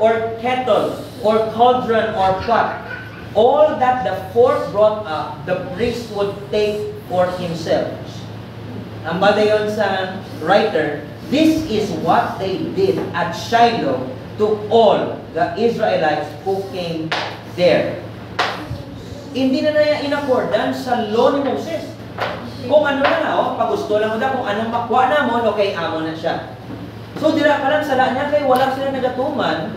or kettle, or cauldron, or pot. All that the fourth brought up, the priest would take for himself. Ang badayon sa writer, this is what they did at Shiloh to all the Israelites who came there. Hindi na naya in accordance sa law ni Moses. Kung ano na pag gusto lang mo kung anong makuha na mo, okay, amo na siya. So, dira pa lang sala niya, kay wala sila nagatuman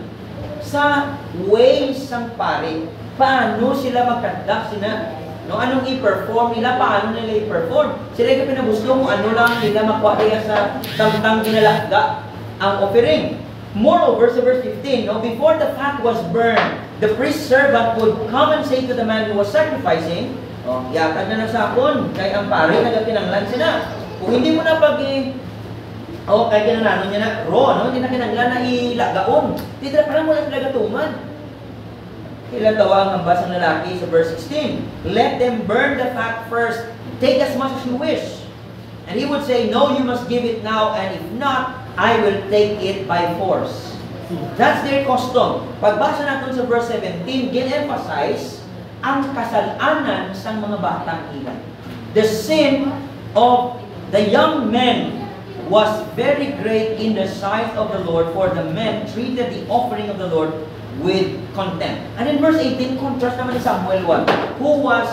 sa ways ng pare. Paano sila magkandak sila? No, anong i-perform nila? Paano nila i-perform? Sila yung pinagusto kung ano lang nila makuha nila sa tamtang ginalaga ang offering. Moreover, sa verse 15, no, before the fat was burned, the priest servant would come and say to the man who was sacrificing, yatag na nasakon, kay ang pare, nagkinanglan sila. Kung hindi mo na kay kinanglan niya na, no, hindi na kinanglan na ilagaon. Titra pa lang mo na ilagatuman. Ilan daw ang hambas ng lalaki sa verse 16? Let them burn the fat first. Take as much as you wish. And he would say, no, you must give it now, and if not, I will take it by force. That's their custom. Pagbasa natin sa verse 17, gin-emphasize ang kasalanan sa mga batang ilan. The sin of the young men was very great in the sight of the Lord, for the men treated the offering of the Lord with contempt. And in verse 18, contrast naman ni Samuel 1, who was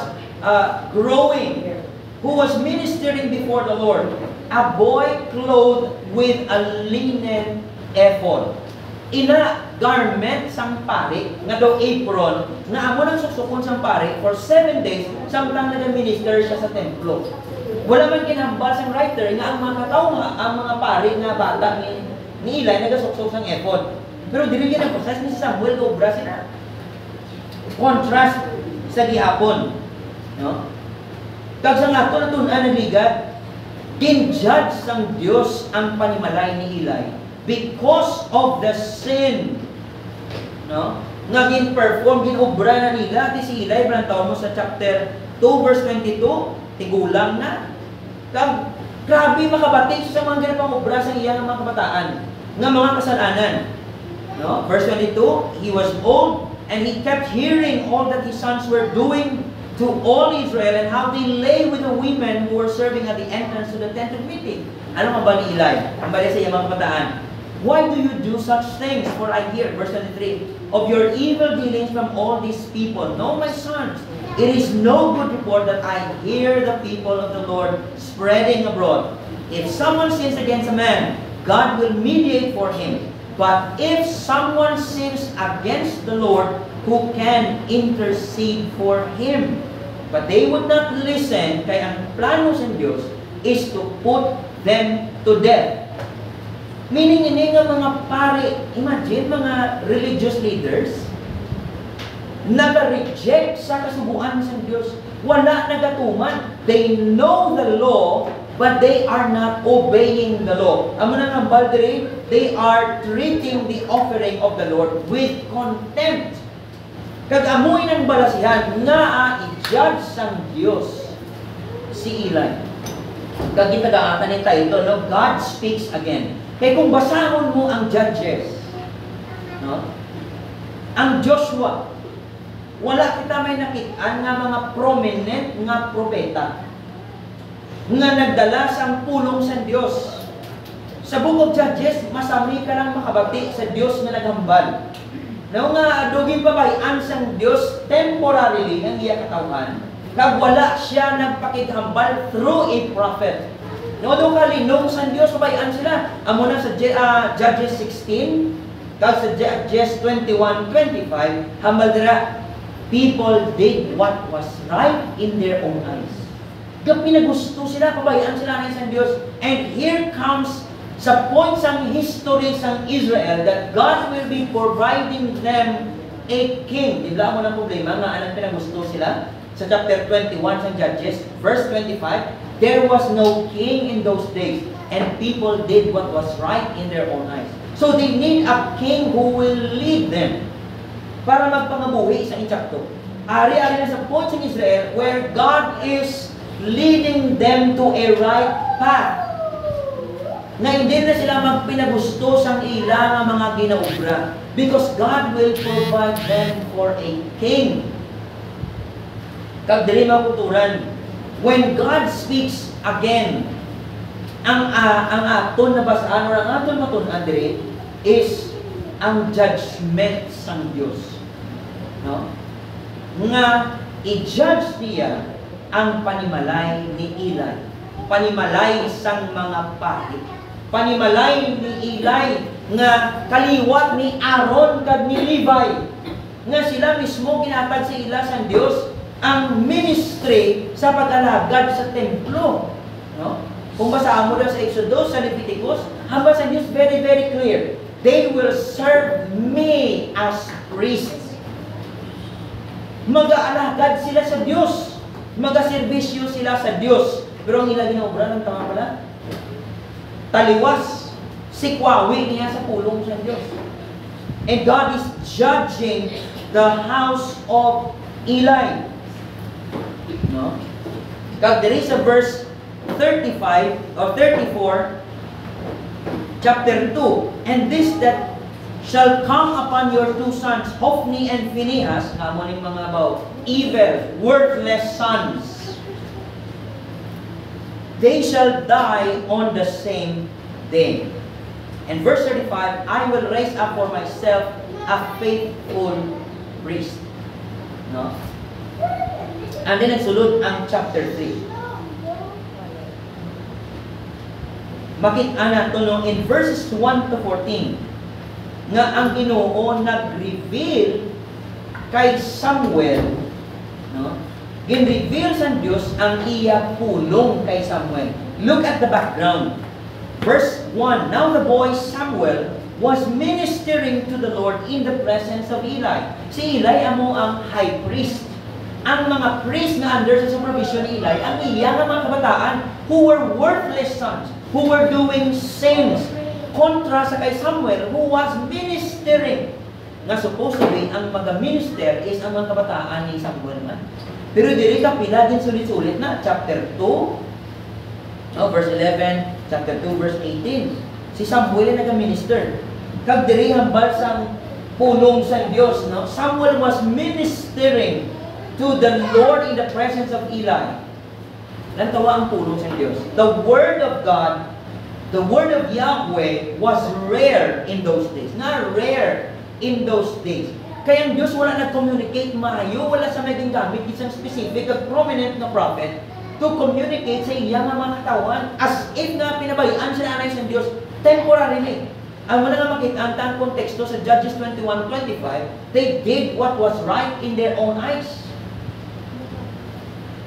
growing, who was ministering before the Lord, a boy clothed with a linen ephod. Ina garment sang pare, nga daw apron, nga amo nang suksukon sang pare for 7 days, samtang nag-minister siya sa templo. Wala man kinahambal sang writer, nga ang mga katao nga, ang mga pare nga bata ni Eli, nagasuksok sang ephod. Pero dili gyud ang process ni Samuel go obra sila. Contrast sa gihapon, no? Kag sa nato natun-an ligad, kin-judge sang Dios ang panimalay ni Eli because of the sin, no? Nga gin-perform, gin-obra na nila ti si Eli, brantaw mo sa chapter 2 verse 22, tigulang na. Kag grabe makabatik sa mga ganapang obra sa iyang mga kabataan nga mga kasalanan. No? Verse 22, he was old and he kept hearing all that his sons were doing to all Israel and how they lay with the women who were serving at the entrance to the tent of meeting. Ano ba ni Eli? Ang bali sa iyang mga kabataan. Why do you do such things? For I hear, verse 23, of your evil dealings from all these people. No, my sons, it is no good report that I hear the people of the Lord spreading abroad. If someone sins against a man, God will mediate for him. But if someone sins against the Lord, who can intercede for him? But they would not listen, kaya ang plano sa Diyos is to put them to death. Meaning, hindi nga mga pare, imagine mga religious leaders, naga-reject sa kasubuan sa Diyos. Wala nagatuman. They know the law, but they are not obeying the law. Amo nang hambal diri, they are treating the offering of the Lord with contempt. Kag amoy nang balasihan nga i-judge sang Dios si Eli. Kag gitagaatan ni title, no, God speaks again. Kaya kung basahon mo ang Judges, no, ang Joshua, wala kita may nakitaan nga mga prominent nga propeta nga nagdala sang pulong sa Dios. Sa Book of Judges, masami ka lang makabati sa Dios nga naghambal. No nga dugin pa bayan sang Dios temporarily ang iya katawhan. Kag wala siya nagpakighambal through a prophet. No do kalinong sang Dios bayan sila. Amo na sa Judges 16, kag sa Judges 21:25, hambal dira, people did what was right in their own eyes. Kag pinagusto sila, pabayaan sila ng isang Diyos. And here comes sa point sang history sang Israel that God will be providing them a king. Di ba mo na problema nga anong pinagusto sila? Sa chapter 21 sang Judges, verse 25, there was no king in those days, and people did what was right in their own eyes. So they need a king who will lead them para magpangabuhi sa ichapto. Ari-ari na sa point sang Israel where God is leading them to a right path. nga hindi na sila magpinagusto sang ila nga mga ginaubra. Because God will provide them for a king. Kag diri makuturan, when God speaks again, ang aton na basaan or ang aton matun-an diri is ang judgment sang Dios. No? Nga i-judge niya ang panimalay ni Eli. Panimalay sang mga pari. Panimalay ni Eli nga kaliwat ni Aaron kag ni Levi. Nga sila mismo ginatag sa ila sang Dios ang ministry sa pag-alagad sa templo. No? Kung basahan mo lang sa Exodus, sa Leviticus, hamba sa Diyos very, very clear. They will serve me as priests. Mag-aalagad sila sa Diyos. Mag-servisyo sila sa Diyos. Pero ang ilang ginaobra ng tama pala, taliwas, sikwawi niya sa pulong sa Diyos. And God is judging the house of Eli. No? God, there is a verse 35 or 34, chapter 2. And this that shall come upon your two sons, Hophni and Phinehas, nga mo ning mga about evil, worthless sons. They shall die on the same day. And verse 35, I will raise up for myself a faithful priest. No? And then nagsulod ang chapter 3. Makita na ito no, in verses 1 to 14, nga ang Ginoo nag-reveal kay Samuel, no? Gin-reveal sa Diyos ang iya pulong kay Samuel. Look at the background. Verse 1, now the boy Samuel was ministering to the Lord in the presence of Eli. Si Eli amo ang high priest. Ang mga priest na under sa supervision ni Eli, ang iya nga mga kabataan who were worthless sons, who were doing sins, kontra sa kay Samuel who was ministering. Nga supposedly, ang mag-minister is ang mga kabataan ni Samuel man. Pero diri ka pila din sulit-sulit na, chapter 2, verse 11, chapter 2, verse 18. Si Samuel ay nag-minister. Kag diri hambal sang pulong sa Dios, no? Samuel was ministering to the Lord in the presence of Eli. Nantawa ang pulong sa Dios. The word of God, the word of Yahweh was rare in those days. Not rare in those days. Kaya ang Diyos wala nag-communicate maayo, wala sa maging gamit isang specific at prominent na prophet to communicate sa iya nga mga katawan as if nga pinabayaan sila anay sa Diyos temporarily. Ang wala nga makita ang tang konteksto sa Judges 21:25, they did what was right in their own eyes.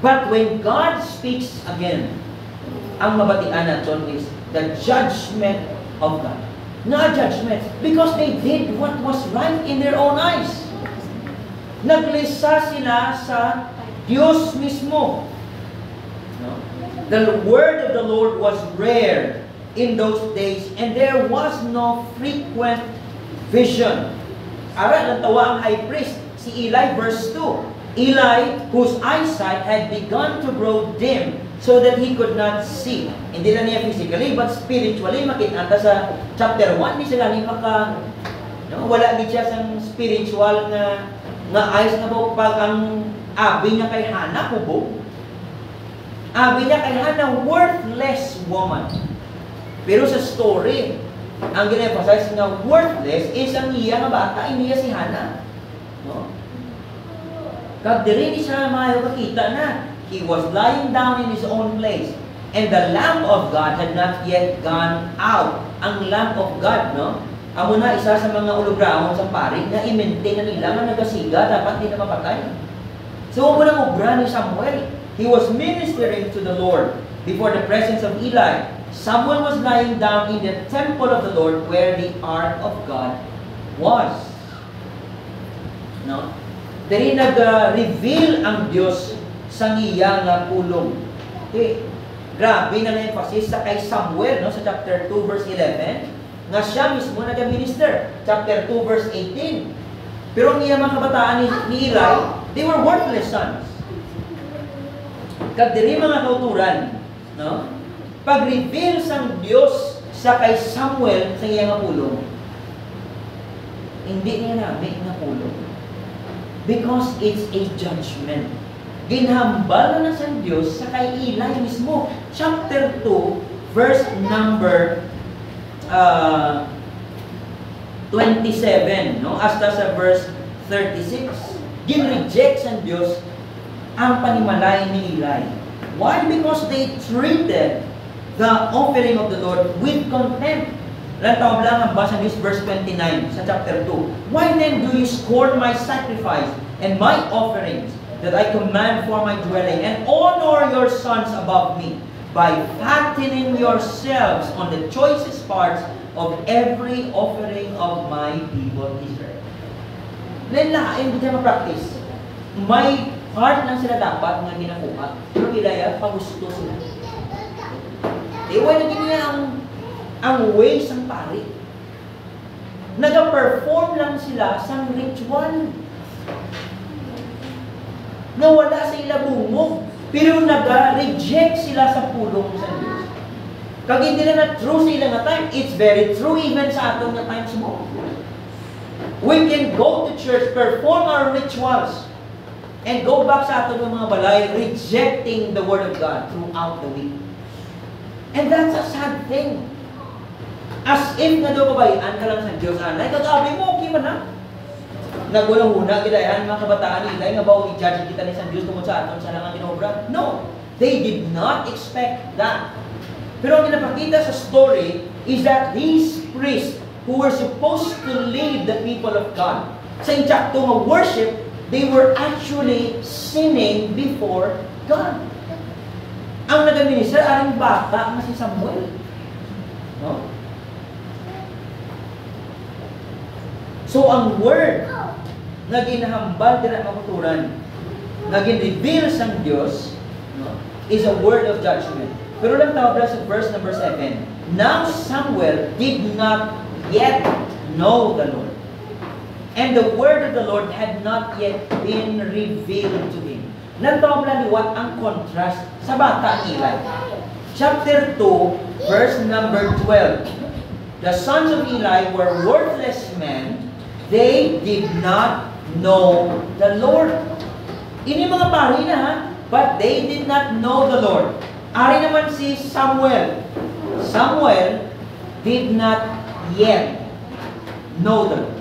But when God speaks again, ang mabatian natin is the judgment of God. Na judgment because they did what was right in their own eyes. Naglisa sila sa Diyos mismo. No? The word of the Lord was rare in those days and there was no frequent vision. Ara, natawa ang high priest, si Eli, verse 2. Eli, whose eyesight had begun to grow dim, so that he could not see. Hindi na niya physically, but spiritually, makita sa chapter 1, di sila ni wala di siya sa spiritual na eyes na ba, pag ang abi niya kay Hannah, hubog. Abi niya kay Hannah, worthless woman. Pero sa story, ang gina-emphasize na worthless is ang iya nga bata, iniya si Hannah. No? Kag diri ni siya maayo kakita na, he was lying down in his own place. And the lamp of God had not yet gone out. Ang lamp of God, no? Amo na isa sa mga ulugrahon sa pari na i-maintain na nila nga nagasiga, dapat di na mapatay. So, amo na obra ni Samuel. He was ministering to the Lord before the presence of Eli. Samuel was lying down in the temple of the Lord where the ark of God was. No? Diri nag-reveal ang Diyos sa iya nga pulong. Okay. Grabe na na-emphasis sa kay Samuel, no, sa chapter 2 verse 11, nga siya mismo nag-minister. Chapter 2 verse 18. Pero ang iya mga kabataan ni Eli, they were worthless sons. Kag diri mga kauturan, no? Pag-reveal sang Diyos sa kay Samuel sa iyang pulong. Hindi niya namin na pulong. Because it's a judgment. Ginhambal na sa Diyos sa kay Eli mismo. Chapter 2, verse number 27, no? Hasta sa verse 36. Ginreject sa Diyos ang panimalay ni Eli. Why? Because they treated the offering of the Lord with contempt. Lantaw lang ang basa niyo verse 29 sa chapter 2. Why then do you scorn my sacrifice and my offerings that I command for my dwelling, and honor your sons above me by fattening yourselves on the choicest parts of every offering of my people Israel? Lain-lain, hindi na ma-practice. May part lang sila dapat nga ginakuha. Pero ilaya, pagusto sila. Iwan na niya ang ways ng pari. Nag-perform lang sila sa ritual. Nawala sa ila bungog. Pero nag-reject sila sa pulong sa Diyos. Kag hindi na true sa ilang time, it's very true even sa atong na times mo. We can go to church, perform our rituals, and go back sa atong mga balay, rejecting the Word of God throughout the week. And that's a sad thing. As if nga daw kabayaan ka lang sa Diyos, anay, kagabi mo, okay man na. Nagulang huna, gidayan mga kabataan nila, nga ba i-judge kita ni sa Diyos tungkol sa aton sa langang ginobra? No, they did not expect that. Pero ang pinapakita sa story is that these priests who were supposed to lead the people of God sa inchaktong worship, they were actually sinning before God. Ang nag-minister, aring bata na si Samuel. No? So, ang word na ginahambal din ang makuturan, na gin-reveal sa Diyos, no, is a word of judgment. Pero lang tawag sa verse number 7. Now Samuel did not yet know the Lord, and the word of the Lord had not yet been revealed to him. Nagtawag lang liwat ang contrast sa bata Eli. Chapter 2, verse number 12. The sons of Eli were worthless men. They did not know the Lord. Ini mga pari na ha, but they did not know the Lord. Ari naman si Samuel. Samuel did not yet know the Lord.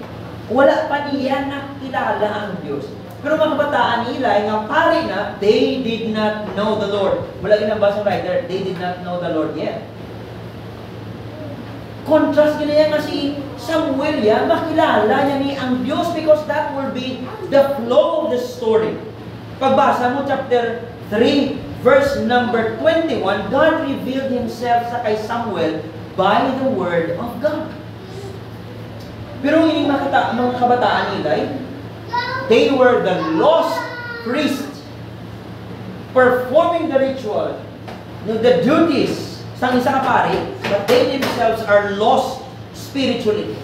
Wala pa niya nakilala ang Diyos. Pero mga kabataan nila, nga pari na, they did not know the Lord. Wala ginabasa writer, they did not know the Lord yet. Contrast ganyan nga si Samuel yan, makilala niya ni ang Diyos because that will be the flow of the story. Pagbasa mo chapter 3, verse number 21, God revealed Himself sa kay Samuel by the Word of God. Pero yung mga kabataan nila, they were the lost priests performing the ritual, the duties sa isa ka pari, but they themselves are lost spiritually.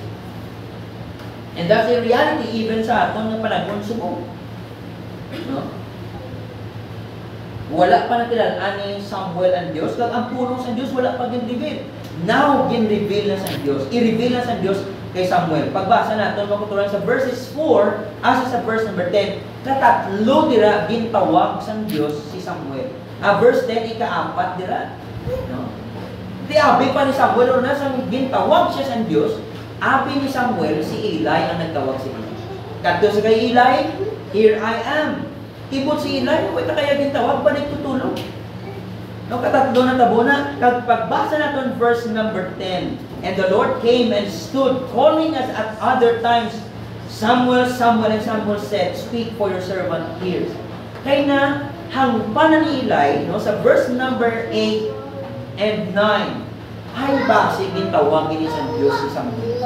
And that's the reality even sa atong ng panahon sumo. No? Wala pa nakilalaan ni Samuel ang Diyos. Kag ang pulong sa Diyos, wala pa gin-reveal. Now, gin-reveal na sa Diyos. I-reveal na sa Diyos kay Samuel. Pagbasa natin, makutulan sa verses 4, asa sa verse number 10, katatlo dira gintawag sa Diyos si Samuel. Verse 10, ika-4 dira. No? Di abi pa ni Samuel, o nasa gintawag siya sa Diyos, abi ni Samuel, si Eli ang nagtawag si Eli. Kadto sa kay Eli, here I am. Ibot si Eli, wait na kaya gintawag, balik tutulong. No, katatlo na tabo na, pagbasa natin verse number 10, and the Lord came and stood, calling us at other times, Samuel, Samuel, and Samuel said, speak for your servant hears. Kaya na, hangpan na ni Eli, no, sa verse number 8 and 9, ay basi gintawagin ni sa Diyos si Samuel.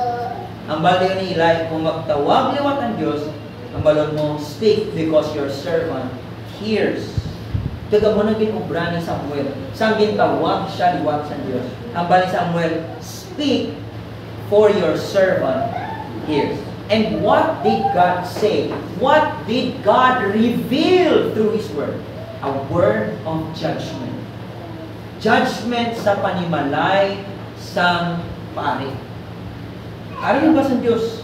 Ang baliw ni Eli, kung magtawag liwat ang Diyos, ang balon mo, speak because your servant hears. Kaya mo na ginubra ni Samuel. Sang gintawag siya liwat sa Diyos. Ang bali Samuel, speak for your servant hears. And what did God say? What did God reveal through His word? A word of judgment. Judgment sa panimalay sang pari. Ariyan ba sa Diyos?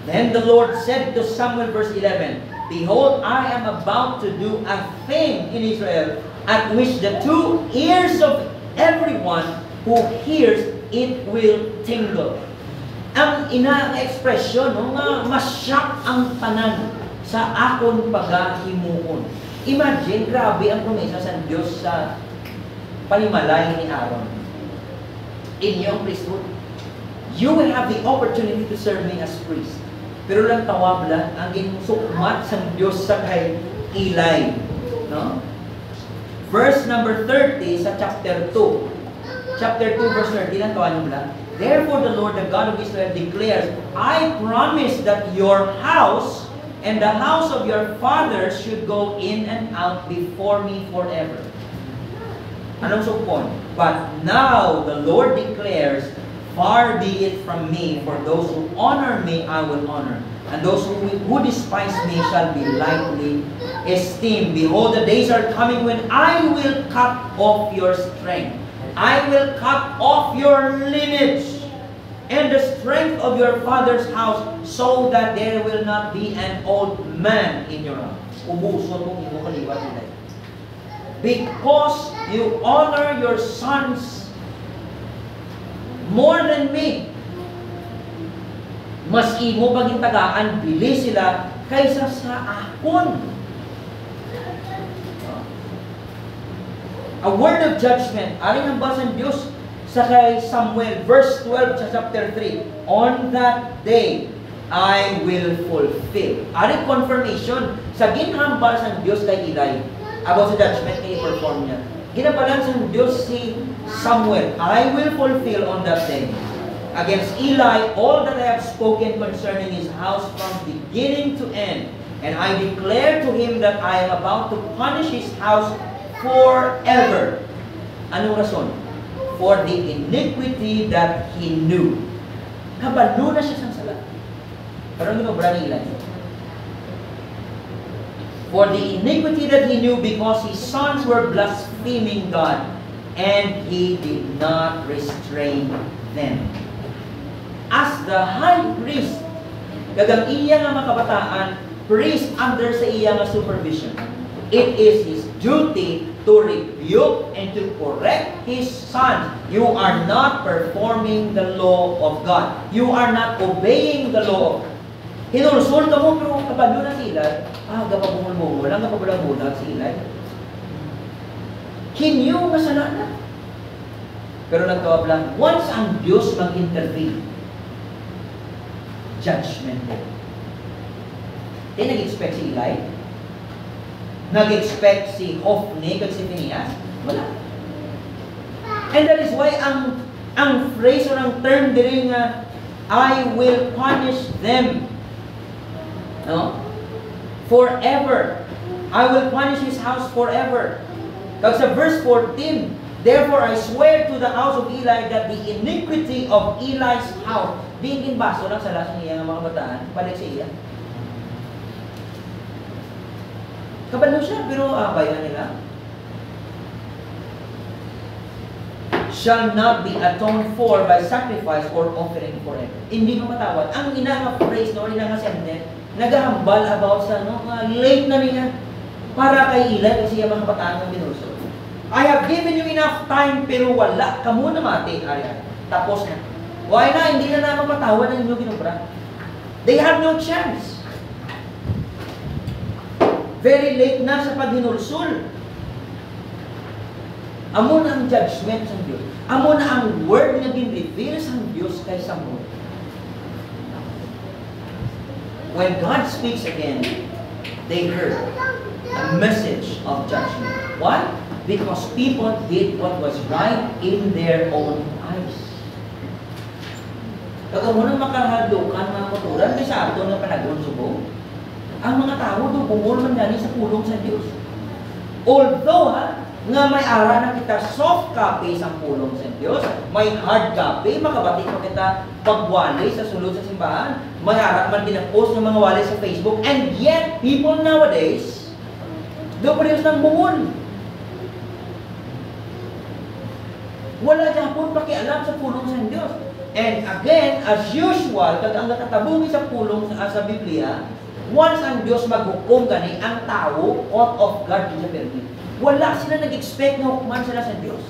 Then the Lord said to Samuel, verse 11, Behold, I am about to do a thing in Israel at which the 2 ears of everyone who hears it will tingle. Ang ina-ekspresyon, no, nga masyak ang tanan sa akon pagahimuon. Imagine, grabe ang promesa sa Diyos sa panimalay ni Aaron. Inyong priesthood. You will have the opportunity to serve me as priest. Pero lang tawab lang ang inunsukmat sa Diyos sa kay Eli. No? Verse number 30 sa chapter 2. Chapter 2 verse 30 lang tawag nyo lang. Therefore the Lord, the God of Israel declares, I promise that your house and the house of your fathers should go in and out before me forever. Anong sukpon? But now the Lord declares, Far be it from me, for those who honor me I will honor, and those who despise me shall be lightly esteemed. Behold, the days are coming when I will cut off your strength. I will cut off your lineage and the strength of your father's house, so that there will not be an old man in your house. Ubuso mong imo kaliwat nila. Because you honor your sons more than me. Mas imo pagintagaan, bili sila kaysa sa akon. A word of judgment. Aring ang basang Diyos sa kay Samuel, verse 12 sa chapter 3. On that day, I will fulfill. Aring confirmation sa ginhambal sa Diyos kay Eli about sa judgment kay i-perform niya. Ginabalan sa Diyos si Samuel, I will fulfill on that day against Eli all that I have spoken concerning his house from beginning to end. And I declare to him that I am about to punish his house forever. Anong rason? For the iniquity that he knew. Kabalo na siya sa sala. Pero hindi mo brani Eli. For the iniquity that he knew, because his sons were blaspheming God, and he did not restrain them. As the high priest, kagang iya nga makabataan, priest under sa iya nga supervision, it is his duty to rebuke and to correct his sons. You are not performing the law of God. You are not obeying the law of God. Hinulsul ka mo, pero kapag na si Eli, gapabungol mo, walang kapabulang-bulag si Eli. Kinyo kasalanan. Pero nagtawab lang, once ang Diyos mag-intervene, judgment mo. Nag-expect si Eli? Nag-expect si Hophni at si Phinehas? Wala. And that is why ang phrase or ang term diri nga, I will punish them. No? Forever. I will punish his house forever. Kasi sa verse 14, therefore I swear to the house of Eli that the iniquity of Eli's house, di baso lang sa lahat niya ng mga bataan, balik sa iya. Kabalo siya, pero bayan nila. Shall not be atoned for by sacrifice or offering forever. Hindi mamatawad. Ang ina phrase, no, ina sentence, nagahambal about sa late na niya para kay Eli kasi yung mga bataan ng binulso. I have given you enough time pero wala ka muna mati. Tapos na. Why na? Hindi na naman matawad ng inyong ginubra. They have no chance. Very late na sa paghinulsul. Amo na ang judgment sa Diyos. Amo na ang word na din-reveal sa Diyos kay Samuel. When God speaks again, they heard a message of judgment. Why? Because people did what was right in their own eyes. Kaya mo nang makahalukan mga kuturan, may sa ato na panagon subo, ang mga tao doon bumulman gani sa pulong sa Diyos. Although, nga may ara na kita soft copy sa pulong sa Diyos, may hard copy, makabati mo kita pagwali sa sulod sa simbahan, may ara man pinapost ng mga wali sa Facebook, and yet, people nowadays, doon pa rin ng bumul. Wala gyapon pakialam sa pulong sa Dios. And again, as usual, kag ang nakatabuhi sa pulong sa Biblia, once ang Dios maghukom gani, ang tao out of God sa permit. Wala sila nag-expect na hukuman sila sa Dios.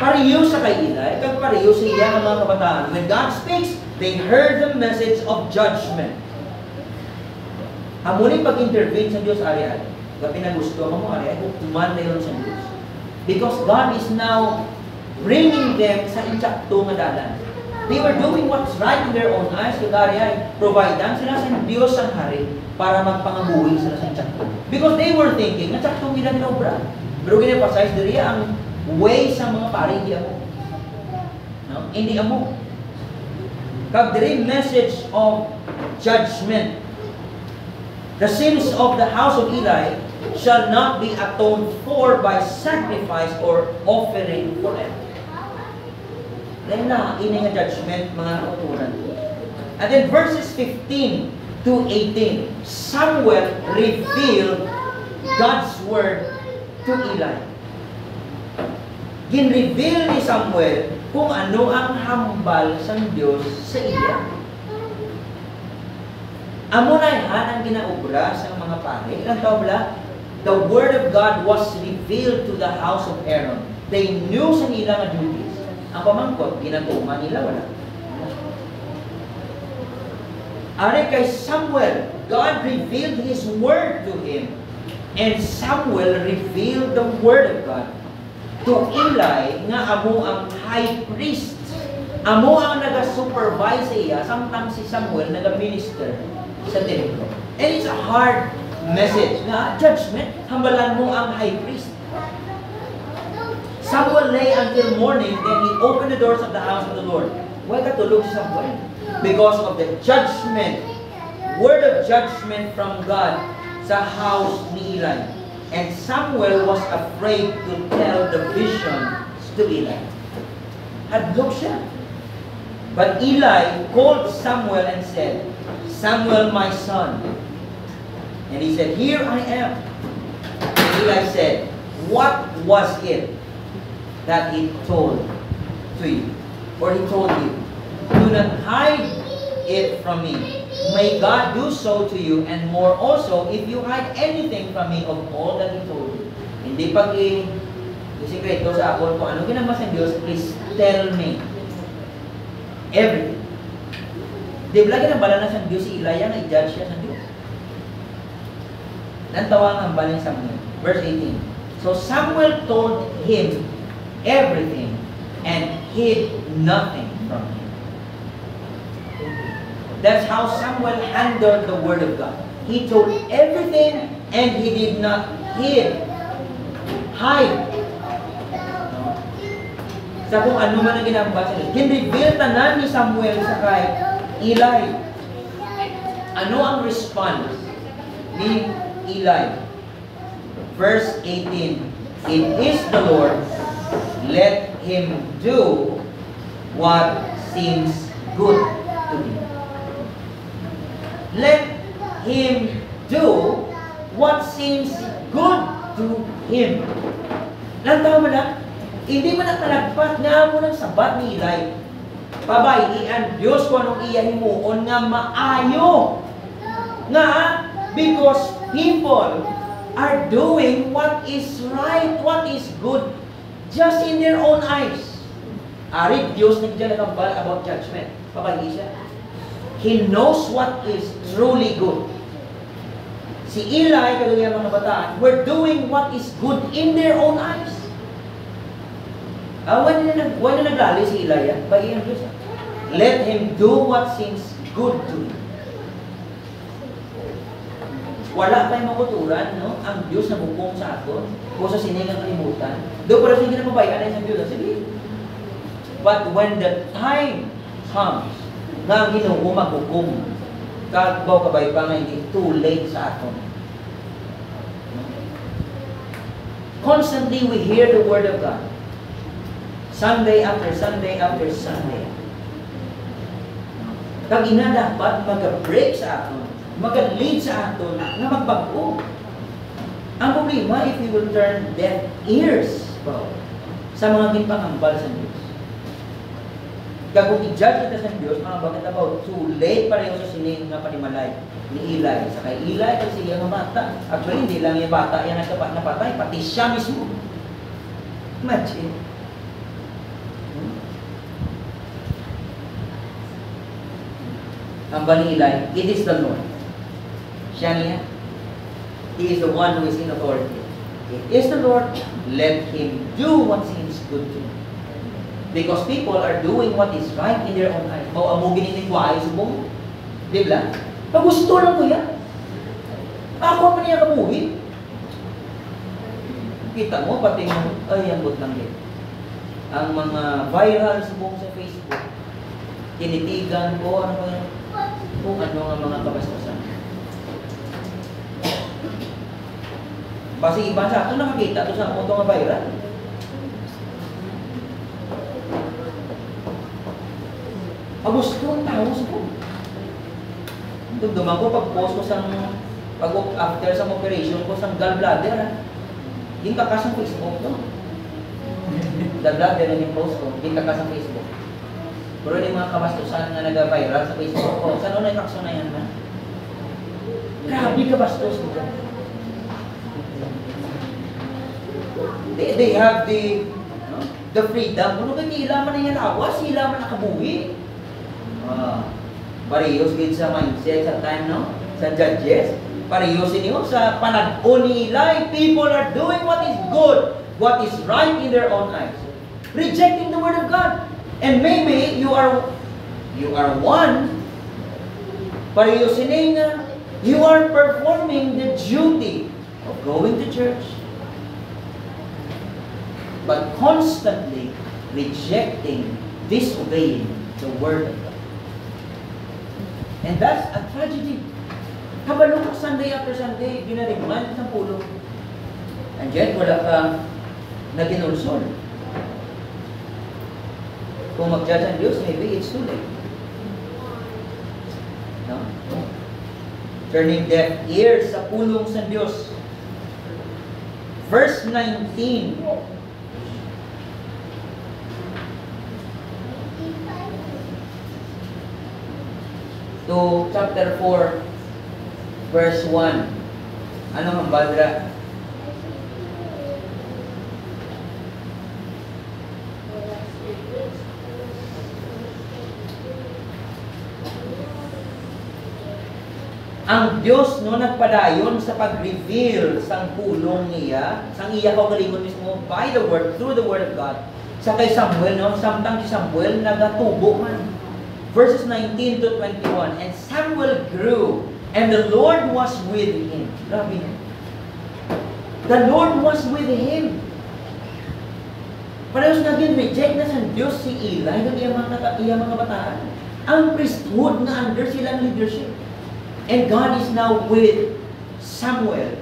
Pareho sa kay Eli, kag pareho sa iya ng mga kabataan. When God speaks, they heard the message of judgment. Amunin pag-intervene sa Dios ari-ari. Kung pinagusto mo ari-ari, hukuman na yun sa Dios. Because God is now bringing them sa insakto nga dalan. They were doing what's right in their own eyes. Kagari ay providean sila sa Diyos ang hari para magpangabuhi sila sa insakto. Because they were thinking, nasaktong nila obra. Pero gina-emphasize diri ang way sa mga pari, hindi amo. No? Hindi amo. Kag diri message of judgment. The sins of the house of Eli shall not be atoned for by sacrifice or offering forever. Dahil na, ini nga judgment, mga kauturan. And then verses 15 to 18, Samuel revealed God's word to Eli. Gin-reveal ni Samuel kung ano ang hambal sa Diyos sa iya. Amo na yan ang ginaubra sa mga pare. Ilang taon bala? The word of God was revealed to the house of Aaron. They knew sa nila nga duties. Ang pamangkot, ginatuma nila, wala. Ari kay Samuel, God revealed His word to him. And Samuel revealed the word of God to Eli nga amo ang high priest. Amo ang naga-supervise iya, samtang si Samuel naga-minister sa templo. And it's a hard message na judgment, hambalan mo ang high priest. Samuel lay until morning, then he opened the doors of the house of the Lord. Why katulog si Samuel? Because of the judgment, word of judgment from God sa house ni Eli. And Samuel was afraid to tell the vision to Eli. Hadlok siya. But Eli called Samuel and said, Samuel, my son. And he said, here I am. And Eli said, what was it that he told to you? Or he told you, do not hide it from me. May God do so to you, and more also, if you hide anything from me of all that He told you. Hindi pag isikreto sa ako kung ano ginagawa sa Diyos, please tell me everything. Di ba lagi nabala na sa Diyos si Eli, na i-judge siya sa Diyos. Nantawang ang baling Samuel. Verse 18. So Samuel told him everything and hid nothing from him. That's how Samuel handled the word of God. He told everything and he did not hide. Sa kung ano man ang ginagawa sa Diyos. Kinreveal tanan ni Samuel sa kay Eli. Ano ang response ni Eli? Verse 18. It is the Lord. Let him do what seems good to him. Let him do what seems good to him. Lantaw mo na, hindi mo na talagpat nga mo ng sabat ni Eli. Pabayian Diyos kung anong iyahimuon nga maayo. Nga, because people are doing what is right, what is good, just in their own eyes. Ari, Diyos nagdyan nakambal about judgment. Pabayi siya. He knows what is truly good. Si Eli, kagaya mga bataan, were doing what is good in their own eyes. When na naglali si Eli, bayan Diyos. Let him do what seems good to him. Wala tayong makuturan, no? Ang Diyos na bukong sa aton, o sa sinigang kalimutan. Doon para sige na mabayan sa Diyos. Sige. But when the time comes, nga ang Ginoo maghukom, kagbaw kabay pa nga hindi too late sa aton. Constantly we hear the word of God. Sunday after Sunday after Sunday. Kag ina dapat mag-break sa aton, mag-lead sa aton, na magbago. Ang problema, if we will turn deaf ears sa mga ginpangambal sa Diyos. Kaya kung i-judge kita sa Diyos, mga bakit about too late pareho sa sining nga panimalay ni Eli. Sa kay Eli kasi siya nga bata. Actually, hindi lang yung bata yan napatay, pati siya mismo. Imagine. Ang bani Eli, it is the Lord. Siya niya. He is the one who is in authority. It is the Lord, let Him do what seems good to Him. Because people are doing what is right in their own eyes. Mau amugin ni kuwaay subong. Di ba? Pag gusto lang ko yan. Ako pa niya kamuhi. Kita mo, pati mo, ay, ambot lang din. Ang mga viral subong sa Facebook, tinitigan ko, ano ba yan? Kung ano nga mga kabastusan. Basi iba sa ato nakakita ito sa mga viral. Gusto ang tao ko. Dumduman ko pag-post ko after sa operation ko sa gallbladder. Yung kakas ng Facebook to. Gallbladder yung post ko. Yung kakas ng Facebook. Pero yung mga kabastusan na nag-viral sa Facebook ko. Saan na yung kakso na yan man? Grabe kabastos ko. They have the freedom. Kung kanila man na yan awas, sila man nakabuhi. Parehos din sa mindset sa time, no? Sa judges. Parehos niyo sa panag-o ni Eli. People are doing what is good, what is right in their own eyes. Rejecting the word of God. And maybe you are one. Parehos niyo you are performing the duty of going to church, but constantly rejecting, disobeying the word of God. And that's a tragedy. Kabalo ka Sunday after Sunday, ginariman sa pulo. And yet, wala ka na ginulsol. Kung mag-judge ang Diyos, maybe it's too late. No? Turning deaf ears sa pulong sa Diyos. Verse 19. To chapter 4, verse 1. Ano ang badra? Ang Diyos no nagpadayon sa pag-reveal sang pulong niya, sang iya ko galingon mismo by the word, through the word of God. Sa kay Samuel, no, samtang si Samuel nagatubo man. Verses 19 to 21. And Samuel grew, and the Lord was with him. Grabe na. The Lord was with him. Parehos naging reject na sa Diyos si Eli ng iya mga bataan. Ang priesthood na under silang leadership. And God is now with Samuel,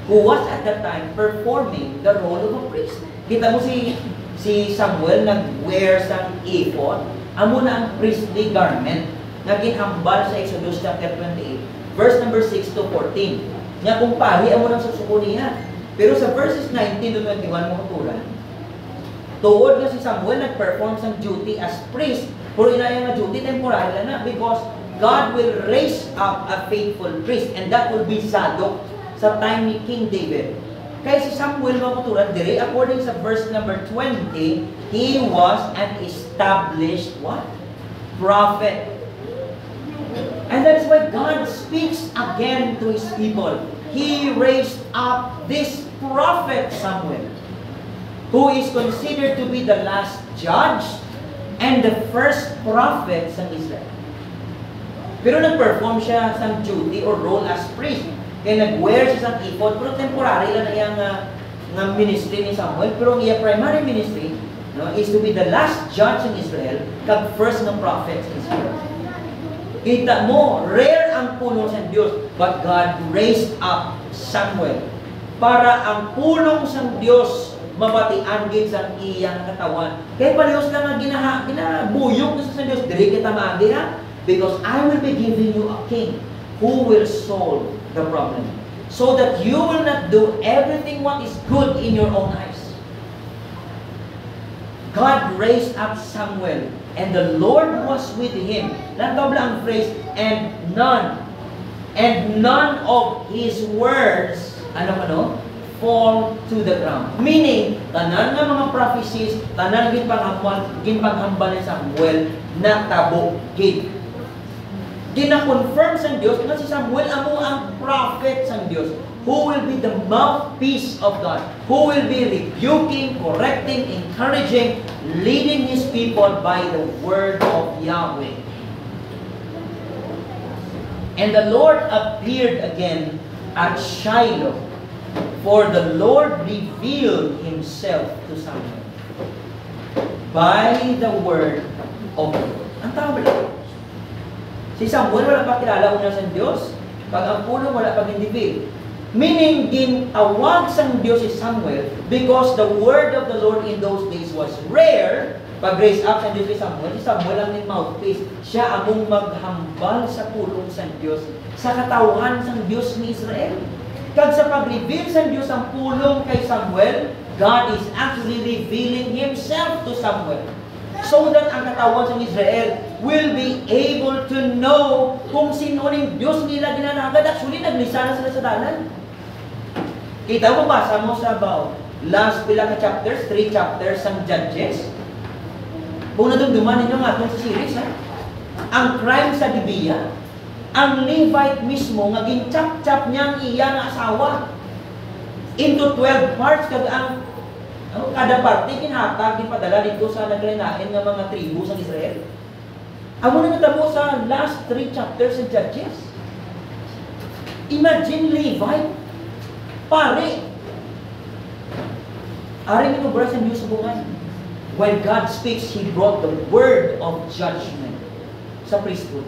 who was at that time performing the role of a priest. Kita mo si Samuel nag-wear sang ephod. Amo na ang priestly garment na ginhambal sa Exodus chapter 28, verse number 6 to 14. Nga kung pahi, amo nang susuko niya. Pero sa verses 19 to 21 mo kuturan, tuod nga si Samuel nag-perform sang duty as priest, pero inayang nga duty temporary na because God will raise up a faithful priest, and that will be Zadok sa time ni King David. Kaya si Samuel makuturan dire, according sa verse number 20, he was an established what? Prophet. And that is why God speaks again to His people. He raised up this prophet Samuel, who is considered to be the last judge and the first prophet sa Israel. Pero nag-perform siya sa duty or role as priest. Kaya nag-wear siya sa ephod, pero temporary lang na yung ministry ni Samuel. Pero ang iya primary ministry is to be the last judge in Israel, kag first ng prophet sa Israel. Kita mo, rare ang pulong sa Diyos, but God raised up Samuel para ang pulong sa Diyos mabatian gid sa iyang katawan. Kaya palihos lang ang ginabuyok sa Diyos, dili kita maagi ha? Because I will be giving you a king who will solve the problem, so that you will not do everything what is good in your own eyes. God raised up Samuel, and the Lord was with him. Nandoble ang phrase, and none of his words, fall to the ground. Meaning, tanan nga mga prophecies, tanan ginpaghambal ni Samuel, natabog-gid. Gina-confirm sa Diyos nga si Samuel amo ang prophet sa Diyos, who will be the mouthpiece of God, who will be rebuking, correcting, encouraging, leading His people by the word of Yahweh. And the Lord appeared again at Shiloh, for the Lord revealed Himself to Samuel by the word of the Lord. Ang tawag lang. Si Samuel wala pa kilala una sa Diyos, pag ang puno wala pa gindibil. Meaning, ginawag sa Diyos si Samuel because the word of the Lord in those days was rare. Pag raise up sa Diyos si Samuel ang yung mouthpiece. Siya among maghambal sa pulong sa Diyos, sa katawan sa Diyos ni Israel. Kag sa pag-reveal sa Diyos ang pulong kay Samuel, God is actually revealing Himself to Samuel. So that ang katawan sa Israel will be able to know kung sino ning Diyos nila ginanagad. Actually, naglisa na sila sa dalan. Kita mo, basa mo sa last pila ka chapters, 3 chapters ng Judges. Kung nadumduman ninyo nga sa series, ang crime sa Gibeah, ang Levite mismo, nga ginchap-chap niya ang iya na asawa into 12 parts, kag ang kada parte kinhatag, gipadala dito sa nagrinain ng mga tribu sa Israel. Amo na natamo sa last 3 chapters ng Judges. Imagine Levite, pare. Aring ito bro sa Diyos buhay. When God speaks, He brought the word of judgment sa priesthood.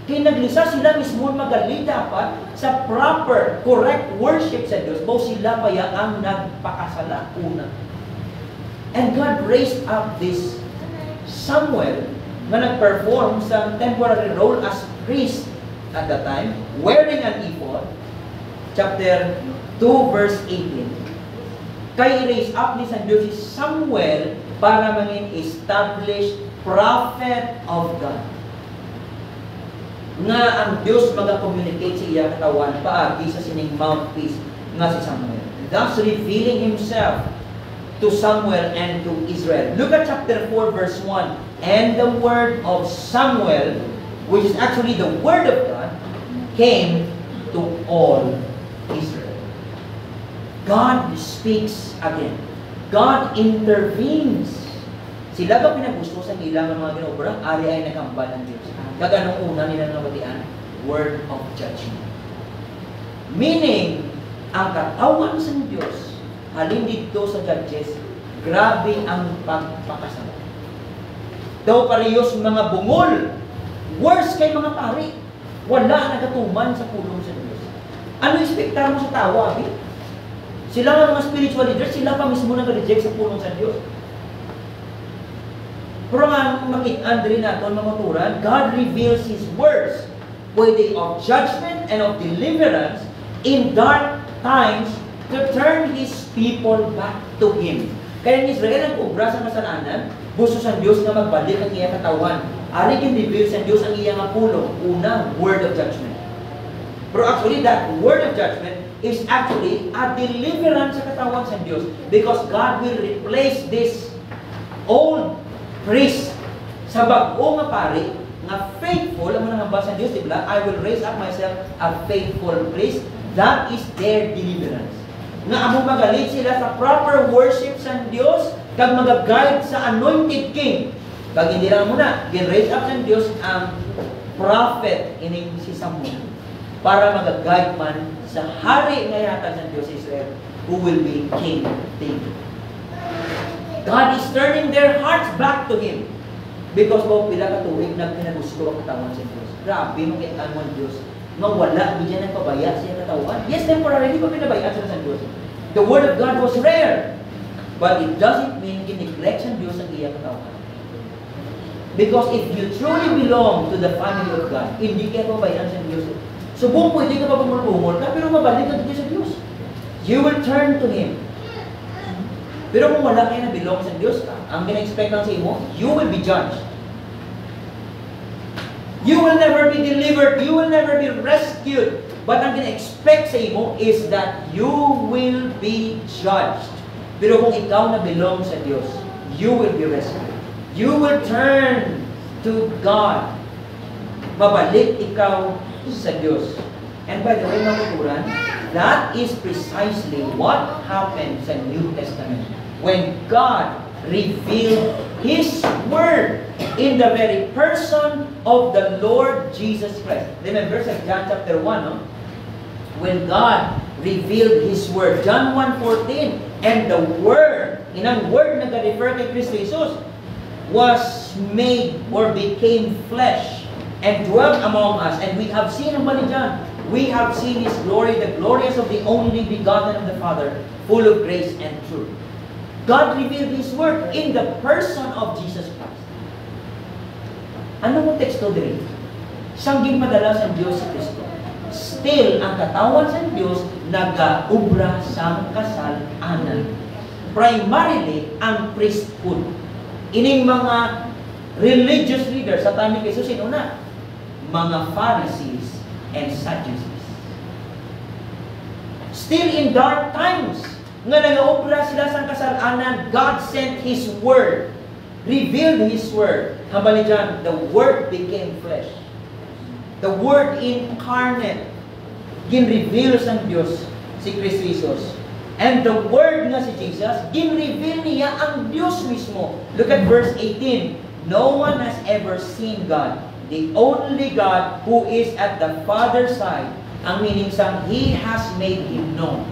Kaya naglisa sila mismo magaling dapat sa proper, correct worship sa Diyos. Baw sila kaya ang nagpakasala una. And God raised up this Samuel na nag-perform sa temporary role as priest at that time, wearing an ephod. Chapter 2, verse 18. Kaya i-raise up ni San Diyos si Samuel para maging established prophet of God. Nga ang Diyos mag-communicate sa iya katawan paagi sa sining mouthpiece nga si Samuel. Thus revealing Himself to Samuel and to Israel. Look at chapter 4 verse 1. And the word of Samuel, which is actually the word of God, came to all Israel. God speaks again. God intervenes. Sila ba pinagusto sa ilang mga ginobra? Ari ay nakambal ng Diyos. Kaganong una nila nabatian? Word of judgment. Meaning, ang katawan sa Diyos, halin dito sa Judges, grabe ang pagpakasama. Daw parehas mga bungol, worse kay mga pari. Wala nagatuman sa pulong sa Diyos. Ano expectar mo sa tawa? Sila nga mga spiritual leaders, sila pa mismo nag-reject sa pulong sa Diyos. Pero nga makita rin natin mga turan, God reveals His words, pwede of judgment and of deliverance in dark times to turn His people back to Him. Kaya ni Israel ang obra sa kasalanan, gusto sa Diyos na magbalik ang iyang katawan. Ari kin-reveal sa Diyos ang iyang pulong. Una, word of judgment. Pero actually, that word of judgment is actually a deliverance sa katawan sa Diyos, because God will replace this old priest sa bag-o nga pari nga faithful, ang mga hamba sa Diyos, diba? I will raise up myself a faithful priest. That is their deliverance. Nga among magalit sila sa proper worship sa Diyos, kag mag-guide sa anointed king. Kag hindi lang muna, gin-raise up sa Diyos ang prophet ining si Samuel para mag-guide man sa hari nga yata sa Diyos Israel, who will be King David. God is turning their hearts back to Him because mo pila ka tuig nagpinagusto ang katawan sa Diyos. Grabe, makita mo ang Diyos. Mawala, hindi dyan nagpabaya siya katawan. Yes, temporarily pa pinabaya sila sa Diyos. The Word of God was rare. But it doesn't mean in-neglect sa Diyos ang iyang katawan. Because if you truly belong to the family of God, hindi kayo pabayaan sa Diyos. Subong pwede ka pa bumulbumol ka, pero mabalik ka dito sa Diyos. You will turn to Him. Pero kung wala kayo na belong sa Diyos, ang gina-expect lang sa imo, you will be judged. You will never be delivered. You will never be rescued. But ang gina-expect sa imo is that you will be judged. Pero kung ikaw na belong sa Diyos, you will be rescued. You will turn to God. Babalik ikaw sa Diyos. And by the way, mga kuturan, that is precisely what happened sa New Testament. When God revealed His Word in the very person of the Lord Jesus Christ. Remember sa John chapter 1, no? When God revealed His Word. John 1:14. And the Word, inang Word na nag-refer kay Kristo Jesus, was made or became flesh and dwelt among us. And we have seen, ang bali John, we have seen His glory, the glorious of the only begotten of the Father, full of grace and truth. God revealed His Word in the person of Jesus Christ. Ano mo teksto din? Siyang ginpadala sa Diyos si Kristo. Still, ang katawan sa Diyos nag-ubra sa kasalanan. Primarily, ang priesthood. Ining mga religious leaders sa time ni Jesus, sino na? Mga Pharisees and Sadducees. Still in dark times, nga nag-aobra sila sa kasalanan, God sent His Word, revealed His Word. Habang dyan, the Word became flesh. The Word incarnate, gin-reveal sa Diyos si Kristo Jesus. And the Word nga si Jesus, gin-reveal niya ang Diyos mismo. Look at verse 18. No one has ever seen God, the only God who is at the Father's side. Ang meaning sang, He has made Him known.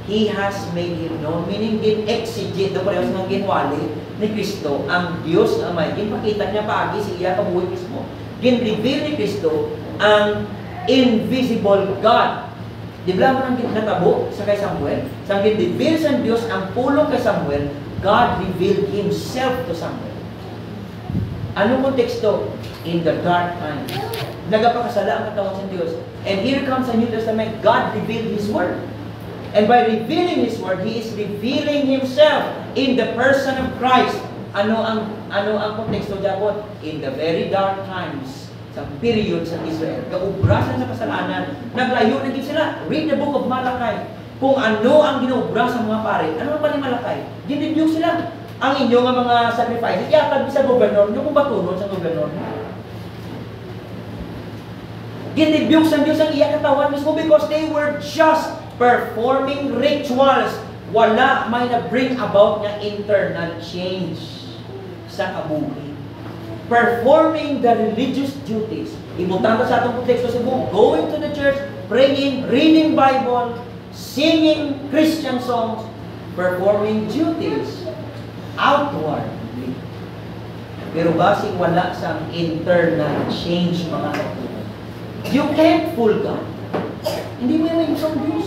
He has made Him known. Meaning, gin-exegete, do parehas ng ginwali ni Kristo, ang Diyos na may, ginpakita niya paagi si iya kabuhay mismo. Gin-reveal ni Kristo ang invisible God. Di ba mo nang natabo sa kay Samuel? Sa gin-reveal sa Diyos ang pulong kay Samuel, God revealed Himself to Samuel. Anong konteksto? In the dark times. Nagapakasala ang katawan sa Diyos. And here comes the New Testament, God revealed His Word. And by revealing His Word, He is revealing Himself in the person of Christ. Ano ang konteksto dyan? In the very dark times, sa period sa Israel, kaubrasan sa kasalanan, naglayo na din sila. Read the book of Malachi. Kung ano ang ginubra sa mga pare, ano ang pali Malachi? Ginibiyog sila. Ang inyo nga mga sacrifices, iatag sa gobernador nyo kung batunod sa gobernador nyo. Ginibiyog sa Diyos ang iya katawan mismo because they were just performing rituals. Wala may na-bring about nga internal change sa kabuhi. Performing the religious duties. Ibutan sa atong konteksto sa buong, going to the church, praying, reading Bible, singing Christian songs, performing duties outwardly. Pero basig wala sa internal change mga kapatid. You can't fool God. Hindi mo yung isang Diyos.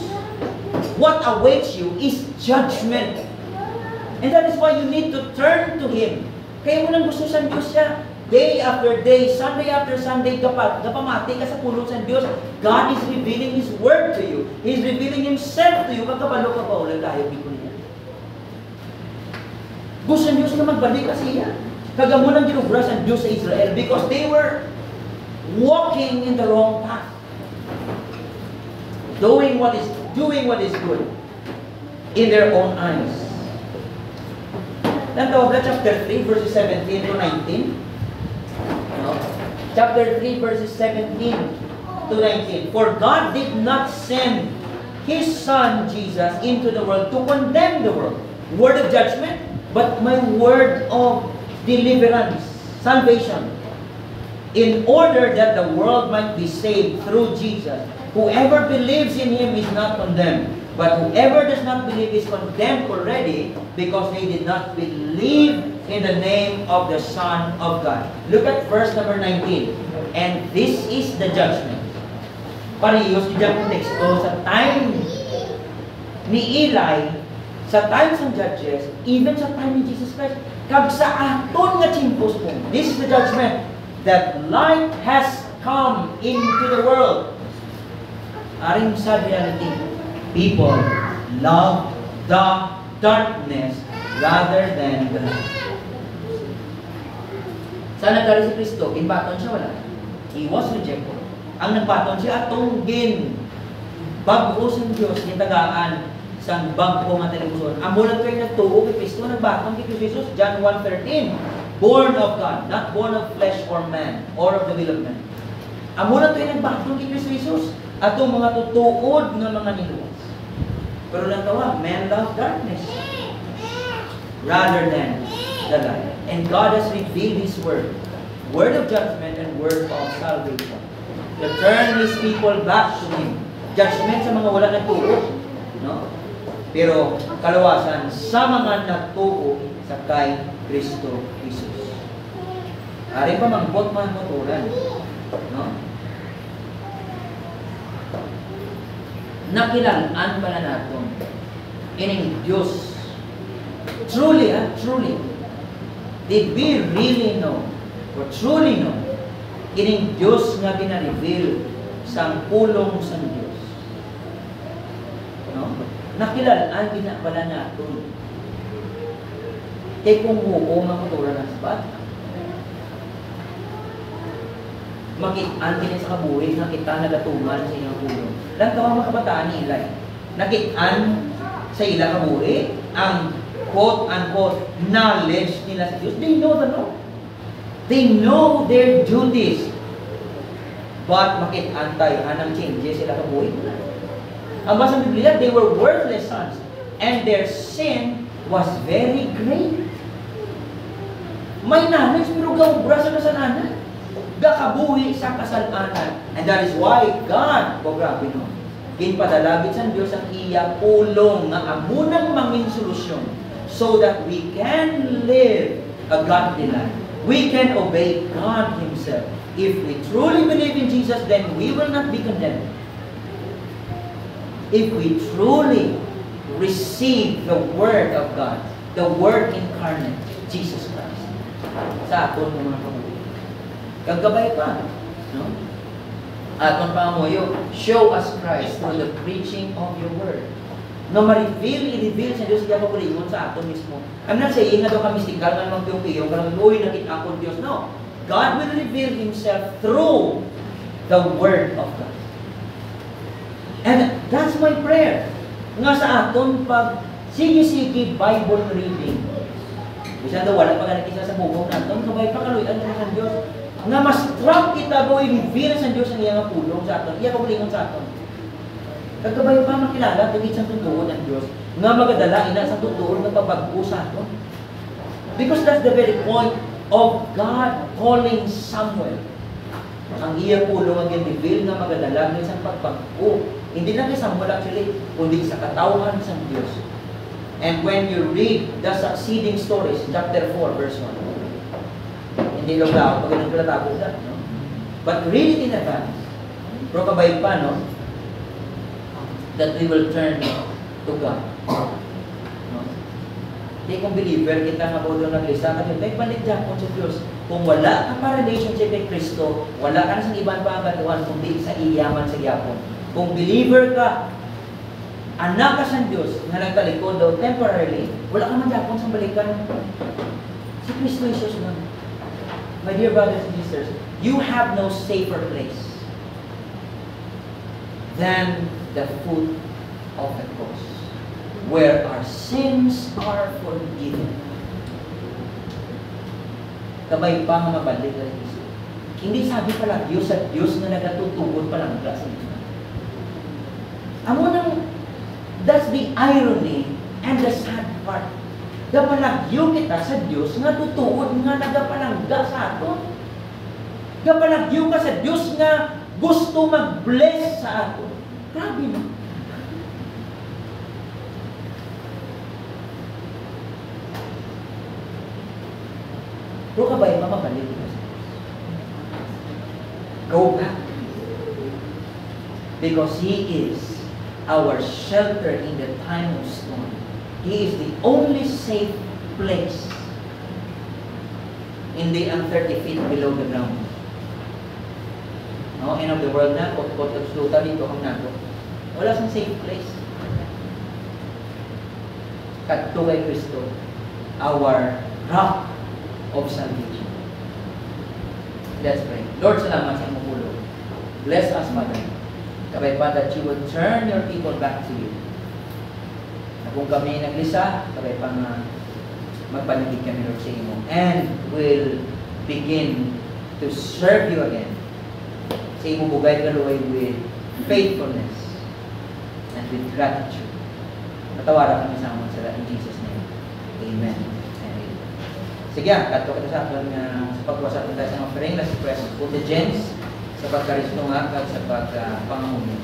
What awaits you is judgment. And that is why you need to turn to Him. Kaya mo nang gusto sa Diyos siya. Day after day, Sunday after Sunday, kapamati ka sa pulong sa Diyos. God is revealing His Word to you. He is revealing Himself to you. Magkabalo ka pa ulang tayo, people niya. Gusto Diyos na magbalik kasi yan. Kagamulang ginubra sa Diyos sa Israel because they were walking in the wrong path. Doing what is good in their own eyes. Tawag na chapter 3 verses 17 to 19. Chapter 3 verses 17 to 19. For God did not send His Son Jesus into the world to condemn the world. Word of judgment, but my word of deliverance, salvation. In order that the world might be saved through Jesus. Whoever believes in Him is not condemned. But whoever does not believe is condemned already because they did not believe in the name of the Son of God. Look at verse number 19. And this is the judgment. Parehiyos diyang teksto sa time ni Eli, sa time ng judges, even sa time ni Jesus Christ. Kag sa aton nga chimpos po. This is the judgment. That light has come into the world. Aring sad reality. People love the darkness rather than the light. Saan nagkari si Kristo? Ginbaton siya, wala. He was rejected. Ang nagbaton siya atong bago sa Diyos, gitagaan sa bago nga television. Ang mulat kayo nagtuo kay Kristo, nagbaton kay Jesus, John 1:13. Born of God, not born of flesh or man, or of the will of man. Ang mulat kayo nagbaton kay Kristo Jesus, atong mga tutuod ng mga niluwas. Pero natawa, man love darkness rather than the light. And God has revealed His word of judgment and word of salvation, to turn His people back to Him. Judgment sa mga wala nagtuo, no? Pero kalawasan sa mga nagtuo sa kay Kristo Jesus. Ari pa magbot man motoran, no? Nakilalaan pala natin ining Diyos. Truly, truly, did we really know, or truly know, ining Diyos nga bina-reveal sa pulong sa Diyos? No? Nakilalaan pala natin. Kaya kung huko makutura na sa bata, makitaan din sa kabuhi, nakita nagatuman sa ilang pulong. Lang tawang mga kabataan ni Eli. Nakitaan sa ilang kabuhi ang quote-unquote knowledge nila sa Diyos. They know the law. They know their duties. But makitaan tayo anang changes sila kabuhi. Ang basa ng Biblia, they were worthless sons. And their sin was very great. May knowledge pero gawbra sa kasalanan. Gakabuhi sa kasalanan. And that is why God, grabe no, ginpadalagit sa Diyos ang iya pulong nga amunang mangin solusyon so that we can live a godly life. We can obey God Himself. If we truly believe in Jesus, then we will not be condemned. If we truly receive the Word of God, the Word incarnate, Jesus Christ, sa aton mga kabuhi. Kagabay pa, no? Aton pangamuyo, show us Christ through the preaching of your word. No, i-reveal sa Diyos kaya pagulingon sa aton mismo. I'm not saying nga daw kami stigal nga naman piyong-piyong, karang uy, nakita akong Diyos. No. God will reveal Himself through the Word of God. And that's my prayer. Nga sa aton pag sige-sige Bible reading. Bisan daw wala pa ganit isa sa bubong natin, kabay pa kaluyan sa Diyos. Nga mas trap kita ba i-reveal sa Diyos ang iyang pulong sa aton, iya pagulingon sa aton. Kagabay pa makilala, tugit sa tutuon ng Diyos, nga magadala ina sa tutuon ng pabagpo sa aton. Because that's the very point of God calling Samuel. Ang iyang pulong ang i-reveal nga magadala ng isang pagpagpo. Hindi lang kay Samuel actually, kundi sa katauhan sa Diyos. And when you read the succeeding stories, chapter 4, verse 1, hindi lang daw, pag ganun pala tapos na, no? But read it in advance. Pero kabay pa, no? That we will turn to God. No? Hindi kung believer, kita nga po doon naglista, kasi may balik dyan po sa Diyos. Kung wala ka pa relationship kay Kristo, wala ka na sa ibang pangatuan, kundi sa iyaman sa yapon. Kung believer ka, anak ka sa Diyos, na nagtalikod daw temporarily, wala ka man yapon sa balikan. Si Kristo Jesus lang. My dear brothers and sisters, you have no safer place than the foot of the cross, where our sins are forgiven. Kabay pa nga mabalik na Kristo. Hindi sabi pala Diyos at Diyos na nagatutugod pa lang sa Diyos. Amo nang, that's the irony and the sad part. Gapalagyo kita sa Diyos nga tutuod nga nagapalangga sa aton. Gapalagyo ka sa Diyos nga gusto mag-bless sa aton. Grabe mo. Pero kabay mamabalik ka sa Diyos. Go back. Because He is our shelter in the time of storm. He is the only safe place in the 30 feet below the ground. No, end of the world na, kot-kot absoluta dito ang nato. Wala siyang safe place. Kadto kay Kristo. our rock of salvation. Let's pray. Lord, salamat sa iyong pulo. Bless us, Father. Kabay pa that you will turn your people back to you. Na kung kami naglisa, kabay pa nga magpanagig kami, Lord, sa imo. And will begin to serve you again. Sa imo bugay kaluoy with faithfulness and with gratitude. Matawara kami sa amon sila in Jesus' name. Amen. Amen. Sige, kato kita sa akin sa pagwasa tayo sa offering, let's press put the gens sa pagkarisno nga at sa pagpangamunin.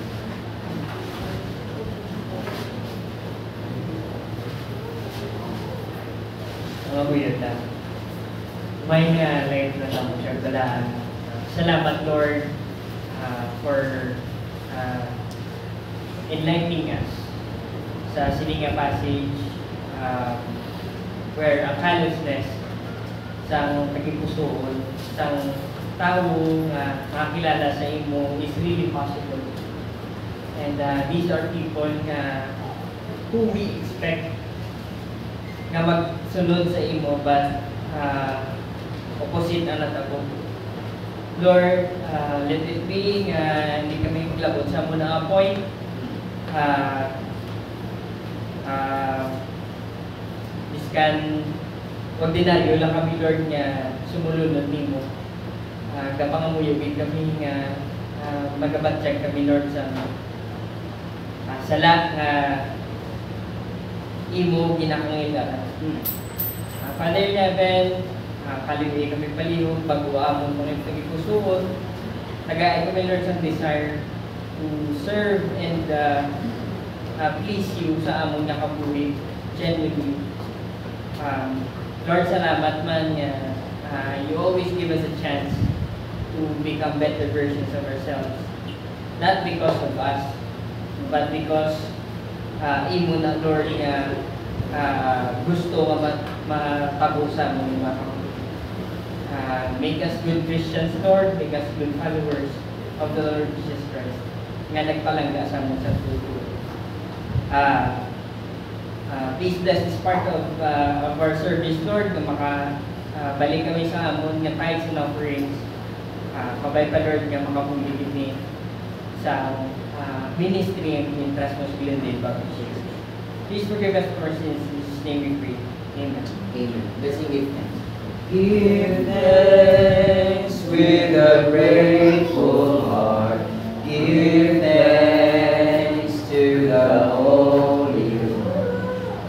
Mga weird na. May light na lang siya galaan. Salamat, Lord, for enlightening us sa sininga passage where ang callousness sa pagkipusoon sa taong makakilala sa imo is really possible. And these are people who we expect na magsunod sa imo, but opposite ang natabo. Lord, let it be hindi kami maglabot sa muna point. Iskan ordinaryo lang kami, Lord, nga sumulunod nimo. Kapangamuyugin kami nga magabatsyag kami, Lord, sa sala nga imo kinakangailangan. Father in heaven, kaliwi kami palihog, bago-amon mo rin pag-ipusuot. Nagaay kami, Lord, sa desire to serve and please you sa amon nga kabuhi, genuinely. Lord, salamat man you always give us a chance to become better versions of ourselves. Not because of us, but because imo na, Lord, nga gusto matabusan mo yung mga kapatid. Make us good Christians, Lord. Make us good followers of the Lord Jesus Christ. Nga nagpalangga sa mo sa tuto. Please bless this part of our service, Lord, na makabalik kami sa amon nga tithes and offerings. Pabay pa, Lord, nga makapuligid ni sa ministry and interest mo sa Glendale Baptist Church. Please forgive us for our sins. In Jesus' name we pray. Amen. Amen. Blessing, give thanks. Give thanks with a grateful heart. Give thanks to the Holy One.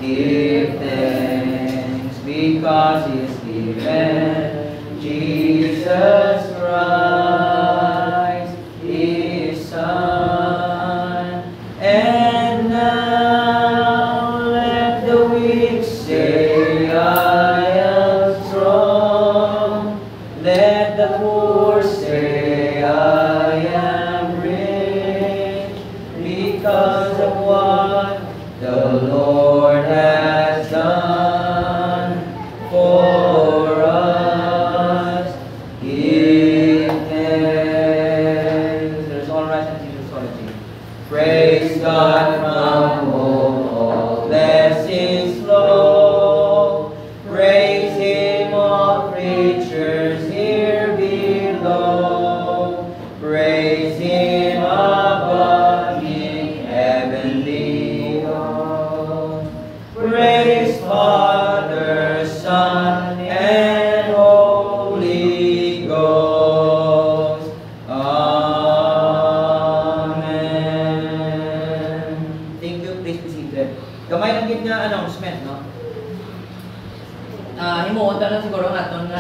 Give thanks because He's given Jesus Christ, His Son. And now let the weak say, I am strong. Let the poor say, I am rich, because of what the Lord has done for us. Give thanks. There's all right and Jesus solitude. Praise God from whom all blessings flow. Praise Him, all creatures here below. Praise Him above in heavenly hosts. Praise Father, Son, and Holy Ghost. Amen. Thank you, please be seated. Gamay lang gid nga announcement, no? Himuon ta lang siguro ang aton nga